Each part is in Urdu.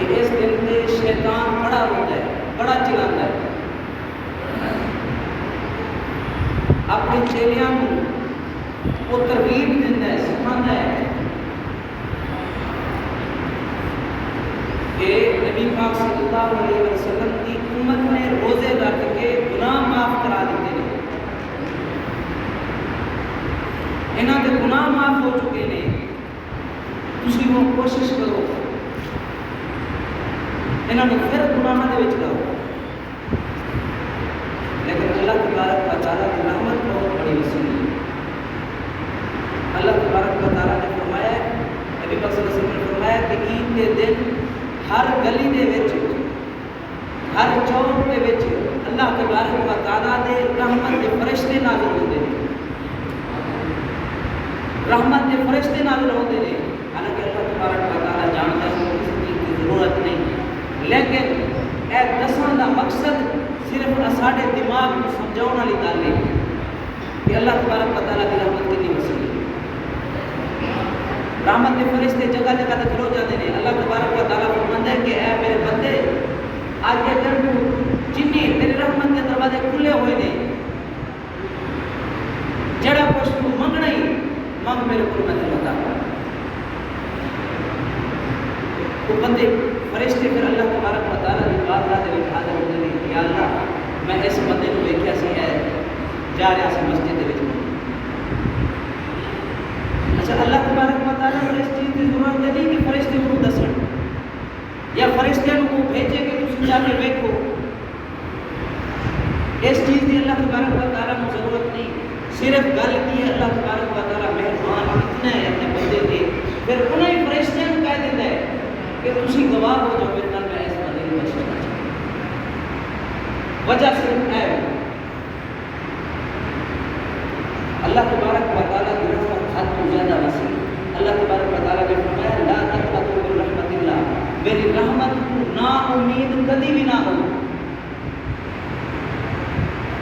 کہ اس دن سے شیطان بڑا ہوتا ہے، بڑا چلاتا ہے، اپنی چیلیاں کو ترغیب دیتا ہے، سکھاتا ہے کہ نبی پاک صلی اللہ علیہ وسلم کی امت نے روزے رکھ کے گناہ معاف کرا دیتے ہیں، انہاں دے گناہ معاف ہو چکے ہیں، تسی وہ کوشش کرو انہاں نے پھر گناہ دے وچ لاؤ۔ لیکن اللہ تبارک و تعالیٰ کی رحمت بہت بڑی وسیع ہے۔ اللہ تبارک و تعالیٰ نے فرمایا ہے، نبی پاک صلی اللہ علیہ وسلم نے فرمایا کہ عید کے دن ہر گلی دے وچ، ہر چوک دے وچ اللہ تبارک و تعالیٰ دے رحمت دے فرشتے نازل ہوتے ہیں، رحمت دے فرشتے نازل ہوتے ہیں۔ حالانکہ اللہ تبارک و تعالیٰ جانتا ہے کہ کسی چیز کی ضرورت نہیں، لیکن اے دسن دا مقصد صرف ساڈے دماغ کو سمجھاؤ والی گل ہے کہ اللہ تبارک و تعالیٰ کی رحمت کتنی وسیع ہے۔ رحمت کے فرشتے جگہ جگہ تے کھلو جاتے ہیں۔ اللہ تبارک و تعالیٰ فرماتا ہے کہ اے میرے بندے، آج کے دن جنی میری رحمت کے دروازے کھلے ہوئے نے، جڑا کچھ تو منگنا ہی منگ میرے کو میں تینوں عطا کراں۔ وہ بندے فرشتے پھر اللہ تبارک و تعالیٰ کی بارگاہ دے وچ حاضر ہوندے نے کہ یا اللہ میں اس بندے کو ویکھیا سی ہے جا رہا سی مسجد دے وچ۔ اچھا، اللہ تبارک و تعالیٰ کو اس چیز کی ضرورت نہیں کہ فرشتے کو دسن یا فرشتے کو بھیجے کہ تم جا کے ویکھو، اس چیز کی اللہ تبارک و تعالیٰ کو ضرورت نہیں۔ صرف گل کی ہے اللہ تبارک و تعالیٰ مہربان اتنا ہے اپنے بندے کے، پھر انہیں فرشتے کو کہہ دیتا ہے کہ تسی گواہ ہو جو میرے نال میں اس بندے کو بچانا چاہتا ہوں۔ وجہ صرف ہے اللہ تبارک و تعالیٰ کی رحمت حد تو زیادہ وسیع۔ اللہ تبارک و تعالیٰ نے فرمایا لا تقنطوا من رحمت اللہ، میری رحمت کو نا امید کبھی بھی نہ ہو۔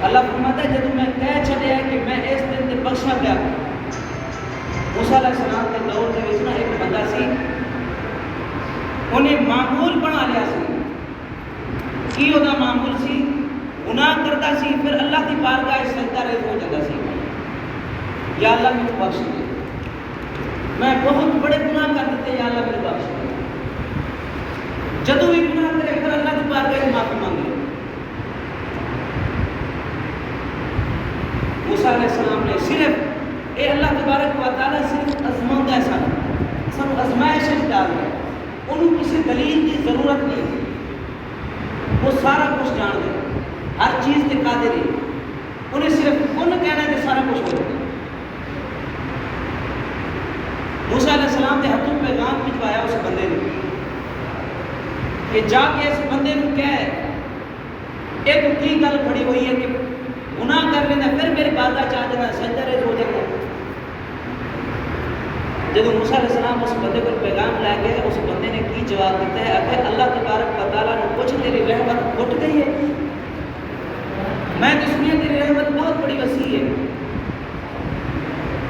اللہ فرماتا ہے جب میں کہہ چھڑیا کہ میں اس دن تے بخشنا پیا، موسیٰ علیہ السلام کے دور دے وچ نا ایک بندہ سی، انہیں معمول بنا لیا سی۔ کی وہ معمول سی؟ گناہ کرتا سی، پھر اللہ کی بارگاہ سجدہ ریز ہو جاتا سی، یا اللہ مجھے بخش دے، میں بہت بڑے گناہ کر دیتے، یا اللہ مجھے بخش دے۔ جدو بھی گناہ کرے پھر اللہ کی بارگاہ سے معافی مانگے۔ موسیٰ علیہ السلام نے صرف اے اللہ تبارک و تعالیٰ صرف ازماؤں ہے، سب ازمائش ڈال ہے، انہوں کسی دلیل کی ضرورت نہیں، وہ سارا کچھ جان دے، ہر چیز کے قادر ہے، انہیں صرف ان کہنا ہے کہ سارا کچھ ہو جائے۔ موسیٰ علیہ السلام نے ہاتھوں پیغام بھجوایا اس بندے نے کہ جا کے اس بندے کو کہے ایک کی گل کھڑی ہوئی ہے کہ گناہ کر لینا پھر میرے بارگاہ چاہ جانا سجدہ ریز ہو جائے گا۔ جب موسیٰ علیہ السلام اس بندے کو پیغام لے گئے، اس بندے نے کی جواب دیتا ہے اگر اللہ تبارک و تعالیٰ نے کچھ تیری رحمت گھٹ گئی ہے، میں تو سنیا تیری رحمت بہت بڑی وسیع ہے،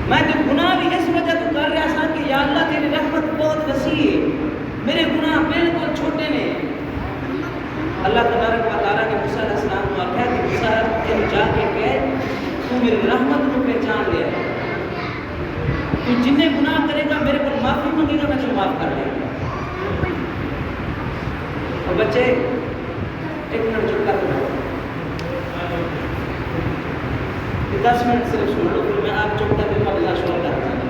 میں تو گناہ بھی اس وجہ تو کر رہا تھا کہ یا اللہ تیری رحمت بہت وسیع ہے، میرے گناہ بالکل چھوٹے نے۔ اللہ تبارک و تعالیٰ نے موسیٰ علیہ السلام کو آخیا کہ موسیٰ تم جا کے کہہ تو میری رحمت کو پہچان لیا، تو جن گناہ کرے گا میرے پر معافی مانگے گا میں تو معاف کر دے گا۔ اور بچے ایک منٹ چپ کر دو، 10 منٹ صرف سن لو، پھر میں آپ چپ کر کے اپنا شروع کرتا ہوں۔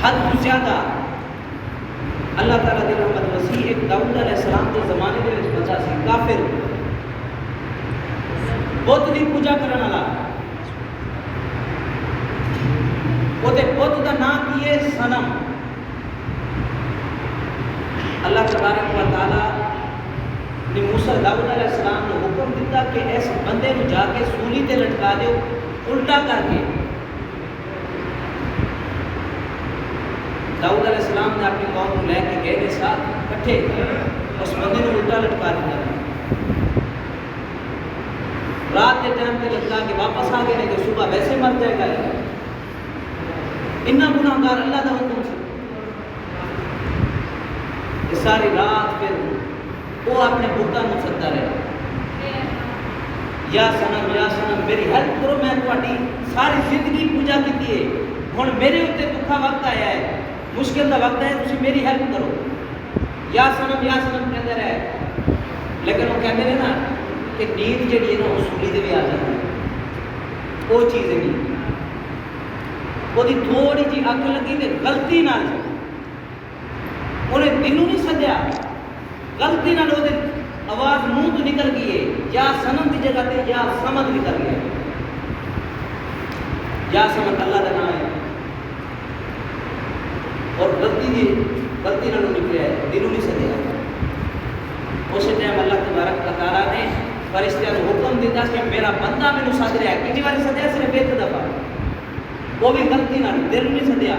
حد سے زیادہ اللہ تعالیٰ کی رحمت وسیع۔ ایک داؤد علیہ السلام کے زمانے کے وچ بچہ سی، کافر، بت کی پوجا کرنے والا، وہ بت کا نام کی ہے صنم۔ اللہ تبارک و تعالیٰ نے موسیٰ داؤد علیہ السلام نے حکم دیتا کہ اس بندے کو جا کے سولی تے لٹکا دیو الٹا کر کے۔ داؤد علیہ السلام نے اپنی قوم کو لے کے گئے کے ساتھ کٹھے اس بندے کو الٹا لٹکا دیا، رات کے ٹائم پہ لٹکا کے واپس آ گئے کہ صبح ویسے مر جائے گا۔ اتنا گناہگار اللہ کا حکم سے کہ ساری رات پھر وہ اپنے بتوں کو سدتا رہا، یا سنم میری ہیلپ کرو، میں تھوڑی ساری زندگی پوجا کی ہے، ہوں میرے اتنے دکھا وقت آیا ہے، مشکل کا وقت ہے، تھی میری ہیلپ کرو، یا سنم کہتے رہے، لیکن وہ کہتے ہیں نا کہ نیند جہی ہے نا وہ سولی دے بھی آ جاتی ہے، وہ چیز نہیں، وہ تھوڑی جی اک لگی تو غلطی نال انہیں دنوں نہیں سجیا، غلطی نال وہ آواز منہ تو نکل گئی ہے، یا سنم کی جگہ تے یا سمد نکل گیا، یا سمد اللہ کا نام ہے، اور غلطی نال نکلیا ہے، دنوں نہیں سجیا۔ اس ٹائم اللہ تبارک و تعالیٰ نے فرشتیاں کو حکم دیتا کہ میرا بندہ مینوں سد رہا ہے، کتنی بار سدیا؟ صرف ایک دفعہ، وہ بھی غلطی نال، دل نہیں سدیا،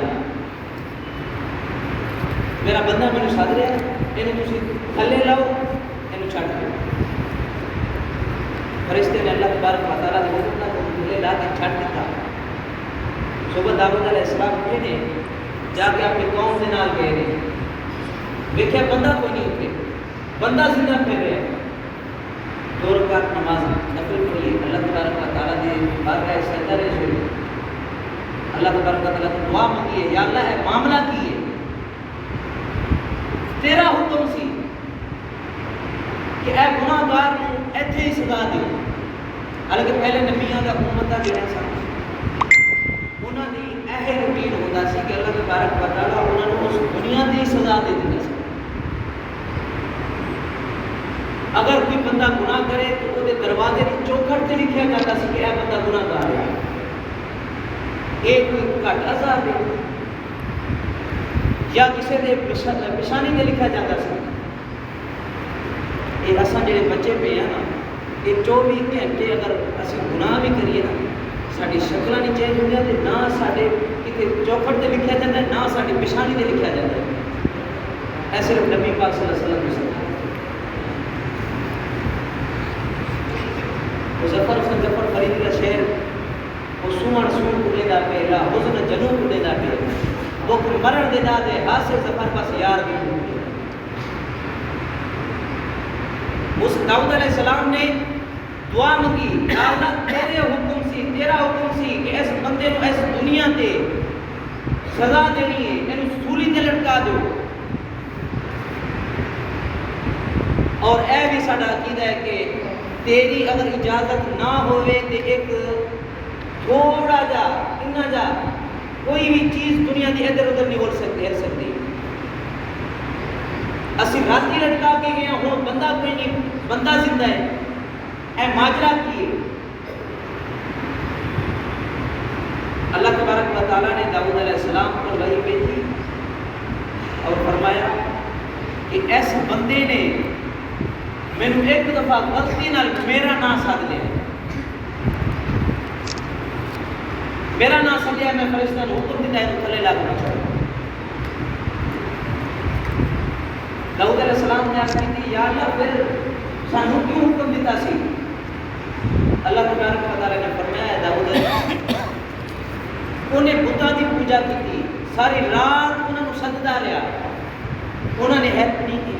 میرا بندہ مینوں سد رہا ہے، یہ تھی تھلے لاؤ، یہ چھڈ دو۔ فرشتے نے اللہ تبارک و تعالیٰ کے حکم نال تھلے لا کے چھڈ دیتا۔ صبح داؤد علیہ السلام اٹھے نے، جا کے اپنی قوم کے نال گئے نے، دیکھا بندہ کوئی نہیں اتنے، بندہ زندہ پھر رہا ہے، 2 رکعت نماز نفل پڑھی، اللہ تبارک و تعالیٰ نے بارگاہ سجدہ رہے سے اللہ تبارک و تعالیٰ کو دعا مانگی ہے، یا اللہ ہے معاملہ کی ہے، تیرا حکم سی کہ اے گناہ گار نو ایتھے ہی سزا دیو، حالانکہ پہلے نبیاں کا امتاں جڑے سن انہاں دی یہ روٹین ہوتا سی کہ اللہ تبارک و تعالیٰ انہاں نو اس دنیا دی سزا دے دیندا سی۔ اگر کوئی بندہ گناہ کرے تو وہ دروازے کی چوکھٹ سے لکھا جاتا سی کہ اے بندہ گناہ گار ہے، ایک کوئی گھٹ عذاب ہے، یا کسی کے پچھانی سے لکھا جاتا سی۔ یہ اصل جڑے بچے پہ ہیں نا، یہ 24 گھنٹے اگر اسی گناہ بھی کریے نا، ساری شکل نہیں چینج ہو جاتی، نہ سارے کتنے چوکھٹ سے لکھا جاتا ہے، نہ ساری پچھانی سے لکھا جاتا ہے، اے صرف نبی پاک صلی اللہ علیہ وسلم ظفر فرید کا شعر، وہ سون کھلے دا پہ، لا حزن جنو کھلے دا پہ، بک مرن دے دا دے حاصل ظفر پاس یار بھی ہوں۔ اس داؤد علیہ السلام نے دعا مانگی، یا اللہ تیرے حکم سی، تیرا حکم سی کہ اس بندے کو اس دنیا تے سزا دینی ہے، اینو سولی تے لٹکا دو، اور اے بھی ساڈا عقیدہ ہے کہ تیری اگر اجازت نہ ہوئے تو ایک تھوڑا جا اتنا جا کوئی بھی چیز دنیا کی ادھر ادھر نہیں ہل سکتی، اسی راتی لٹکا کے گئے ہوں بندہ کوئی نہیں، بندہ زندہ ہے، اے ماجرا کی ہے۔ اللہ تبارک و تعالیٰ نے داؤد علیہ السلام پر وحی بھیجی اور فرمایا کہ اس بندے نے مینوں ایک دفعہ غلطی نال میرا نام سد لیا، میرا نام سدیا، میں فرشتہ کو حکم دیتا ہے تھلے لا دینا چاہیے۔ داؤد علیہ السلام نے آخری تھی، یا اللہ پھر سانوں کیوں حکم دیتا سی؟ اللہ تبارک و تعالیٰ نے فرمایا، داؤد انہیں بتاں دی پوجا کی تھی، ساری رات انہوں نے سجدہ رہا، انہوں نے ہیلپ نہیں کی،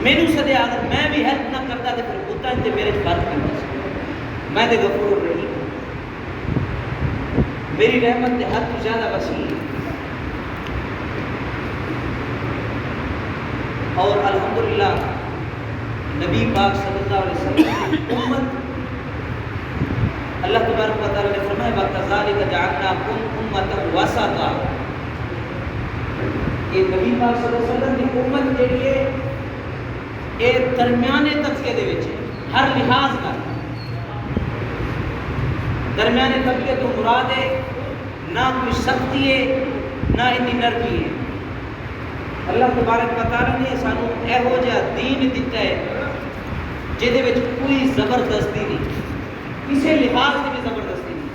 مینوں سدیا، اگر میں بھی ہیلپ نہ کرتا تو پھر بتاں تے میرے فرق نہیں سی، میں تے غفور الرحیم، میری رحمت تے حد تو زیادہ وسیع ہے۔ اور الحمدللہ نبی پاک صلی اللہ علیہ وسلم کی امت، اللہ تبارک و تعالیٰ نے فرمایا وَكَذَلِكَ جَعَلْنَاكُمْ أُمَّةً وَسَطًا، یہ نبی پاک صلی اللہ علیہ وسلم کی امت جڑی ہے یہ درمیانے طبقے دے وچ ہے، ہر لحاظ کا درمیانے طبقے تو مراد ہے نہ کوئی سختی ہے نہ اتنی نرمی ہے۔ اللہ تبارک و تعالیٰ نے سانو یہو جہا دین دیتا ہے جہدے وچ کوئی زبردستی نہیں، کسی لحاظ سے بھی زبردستی نہیں۔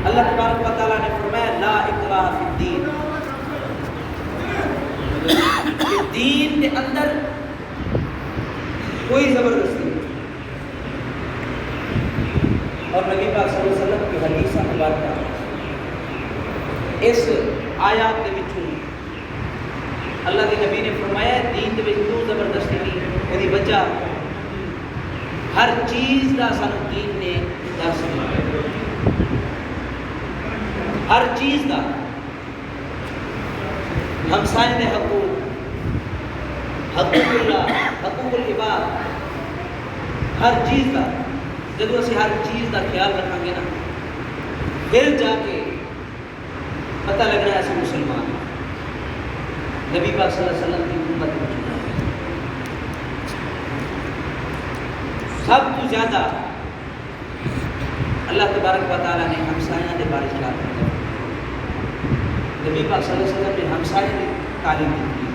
اللہ تبارک و تعالیٰ نے فرمایا لا اکراہ فی الدین، کہ دین کے اندر کوئی زبردستی نہیں۔ اور نبی پاک صلی اللہ علیہ وسلم کی حدیث مبارکہ اس آیات کے وچوں اللہ کے نبی نے فرمایا دین دے وچ کیوں زبردستی نہیں، یہ وجہ ہر چیز دا سانو دین نے درس دیا، ہر چیز دا، ہمسائے دے حقوق، حقوق اللہ، حقوق العباد، ہر چیز دا جدو اسی ہر چیز دا خیال رکھیں گے نا پھر جا کے پتہ لگنا ہے ایسے مسلمان ہیں۔ نبی پاک صلی اللہ علیہ وسلم کی امت موجود ہے، سب تو زیادہ اللہ تبارک و تعالیٰ نے ہمسایہ کے بارے خیال رکھا۔ نبی پاک صلی اللہ علیہ وسلم نے ہمسایہ کی تعلیم دی۔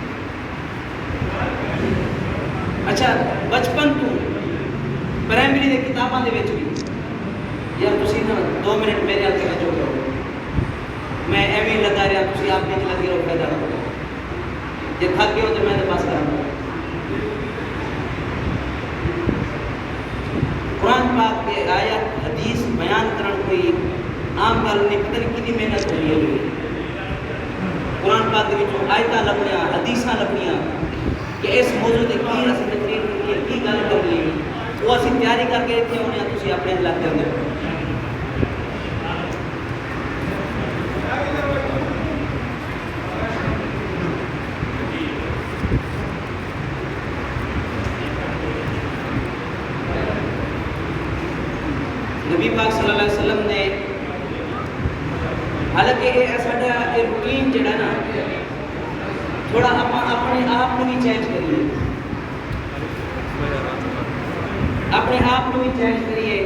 اچھا بچپن تو پرائمری کے کتابوں کے بھی یار تسی نا 2 منٹ میرے ہاتھ توجہ کرو، میں ایویں لگا رہا تسی آپ بھی لگے رہو، فائدہ نہ کرو، جی تھک گئے ہو تو میں تو بس کروں۔ قرآن پاک کے آیت حدیث بیان کرن کوئی عام گل نہیں، پتہ نہیں کتنی محنت ہوئی ہوئی۔ قرآن پاک کے وچوں آیتاں لبھیاں، حدیثاں لبھیاں کہ اس موضوع تے کی اسی تقریر کرنی ہے، کی گل کرنی ہے، وہ اسی تیاری کر کے اتنے ہونے ہیں، تسی اپنے علاقے اندر نبی پاک صلی اللہ علیہ وسلم نے، حالانکہ یہ ساڈا روٹین جڑا نا تھوڑا اپنے آپ کو بھی چینج کریے، اپنے آپ کو بھی چینج کریے،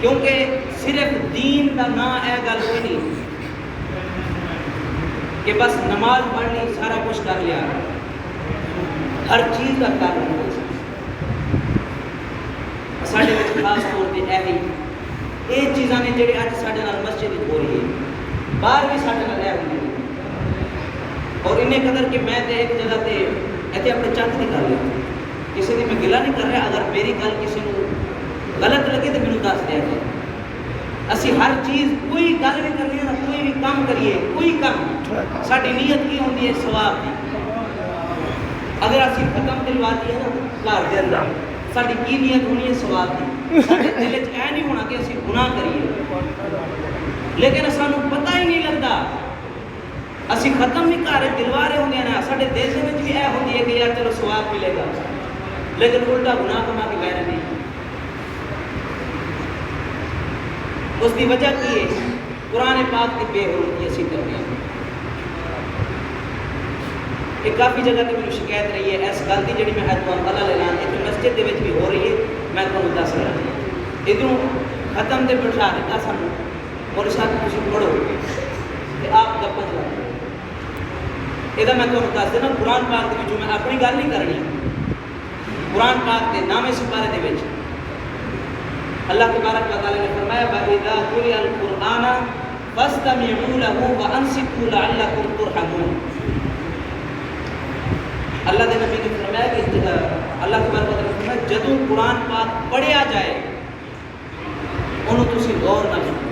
کیونکہ صرف دین کا نام ہے گل کوئی نہیں کہ بس نماز پڑھ لی سارا کچھ کر لیا، ہر چیز کا کارن ہو ساڈے وچ خاص طور پہ یہ چیزاں نے جڑی اج ساڈے نال مسجد ہو رہی ہے، باہر بھی ساڈے نال ہے ہوئی اور انہیں قدر کہ میں تے ایک جگہ تے ایتھے اپنے چند نہیں کر لیا، کسی دی میں گلا نہیں کر رہا، اگر میری گل کسی کو غلط لگے تو مینوں دس دیا جائے۔ اسی ہر چیز کوئی گل بھی کرنی ہے نا، کوئی بھی کام کریے، کوئی کام ساڈی نیت کی ہوندی ہے ثواب دی۔ اگر اسی ختم دلوا دیے نا گھر دے اندر، ساڈی کی نیت ہونی ہے ثواب دی، ساڈے دل وچ اے نہیں ہونا کہ اسی گناہ کریے، لیکن سانوں پتہ ہی نہیں لگدا، اسی ختم نہیں کر رہے دلوا رہے ہوندے ہیں، ساڈے دل دے وچ بھی اے ہوندی ہے کہ یار چلو ثواب ملے گا، لیکن الٹا گناہ کما کے بہ رہے ہیں۔ اس کی وجہ کی ہے قرآن پاک کی بے حرمتی اسی کرتے ہیں۔ ایک کافی جگہ تے مجھے شکایت رہی ہے اس گل کی جڑی میں حد اللہ لے لان ایک مسجد دے وچ بھی ہو رہی ہے، میں تمہیں دس رہا ادھروں ختم تے بٹھا دیتا سانوں اور ساتھ تسی پڑھو کہ آپ گپاں چلا یہ میں تمہیں دس دینا قرآن پاک دے وچوں میں اپنی گل نہیں کرنی، قرآن پاک کے نامے سپارے دے وچ اللہ تبارک و تعالی نے فرمایا وَإِذَا قُرِئَ الْقُرْآنَ فَاسْتَمِعُوا لَهُ وَأَنصِتُوا لَعَلَّكُمْ تُرْحَمُونَ۔ اللہ کے نبی نے فرمایا کہ اللہ تبارک و تعالی نے فرمایا جدوں قرآن پاک پڑھیا جائے انہوں تسی غور نہ سنو،